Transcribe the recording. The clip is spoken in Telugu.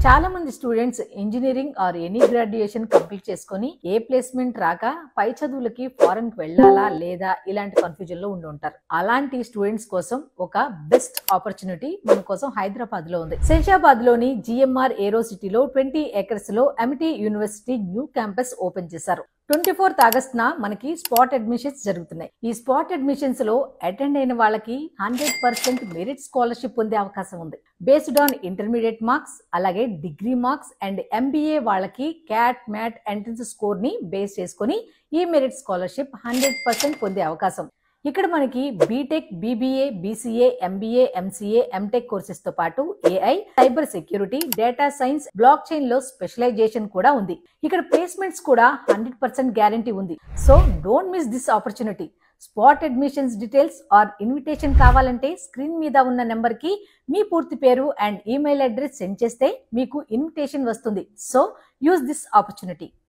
చాలా మంది students engineering or any graduation complete చేసుకొని ఏ ప్లేస్మెంట్ రాక పై చదువులకి ఫారెన్ కి వెళ్ళాలా లేదా ఇలాంటి కన్ఫ్యూజన్ లో ఉండి ఉంటారు. అలాంటి స్టూడెంట్స్ కోసం ఒక బెస్ట్ ఆపర్చునిటీ మన కోసం హైదరాబాద్ లో ఉంది. శంషాబాద్ లోని జిఎంఆర్ ఏరో సిటీలో 20 acres లో amity university new campus open చేశారు. 24th ఆగస్టున మనకి స్పాట్ అడ్మిషన్స్ జరుగుతున్నాయి. ఈ స్పాట్ అడ్మిషన్స్ లో అటెండ్ అయిన వాళ్ళకి 100% మెరిట్ స్కాలర్షిప్ పొందే అవకాశం ఉంది. బేస్డ్ ఆన్ ఇంటర్మీడియట్ మార్క్స్, అలాగే డిగ్రీ మార్క్స్ అండ్ ఎంబీఏ వాళ్ళకి క్యాట్ మ్యాట్ ఎంట్రన్స్ స్కోర్ ని బేస్ చేసుకుని ఈ మెరిట్ స్కాలర్షిప్ 100% పొందే అవకాశం. ఇక్కడ మనకి BTech, BBA, BCA, MBA, MCA, MTech courses తో పాటు AI, cyber security, data science, blockchain లో స్పెషలైజేషన్ కూడా ఉంది. ఇక్కడ ప్లేస్మెంట్స్ కూడా 100% గ్యారంటీ ఉంది. So don't miss this opportunity. Spot admissions details or invitation కావాలంటే స్క్రీన్ మీద ఉన్న నెంబర్ కి మీ పూర్తి పేరు అండ్ ఈమెయిల్ అడ్రస్ సెండ్ చేస్తే మీకు ఇన్విటేషన్ వస్తుంది. So use this opportunity.